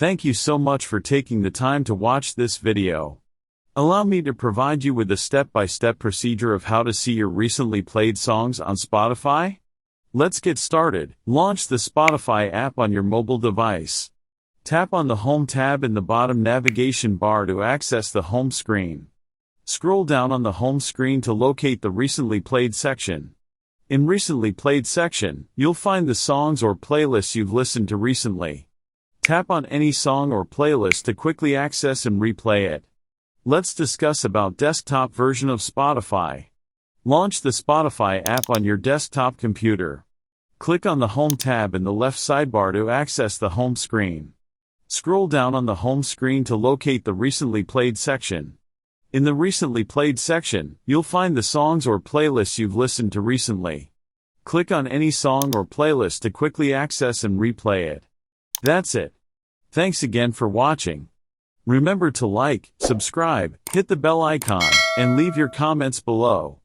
Thank you so much for taking the time to watch this video. Allow me to provide you with a step-by-step procedure of how to see your recently played songs on Spotify. Let's get started. Launch the Spotify app on your mobile device. Tap on the Home tab in the bottom navigation bar to access the home screen. Scroll down on the home screen to locate the Recently Played section. In Recently Played section, you'll find the songs or playlists you've listened to recently. Tap on any song or playlist to quickly access and replay it. Let's discuss about desktop version of Spotify. Launch the Spotify app on your desktop computer. Click on the Home tab in the left sidebar to access the home screen. Scroll down on the home screen to locate the Recently Played section. In the Recently Played section, you'll find the songs or playlists you've listened to recently. Click on any song or playlist to quickly access and replay it. That's it. Thanks again for watching. Remember to like, subscribe, hit the bell icon, and leave your comments below.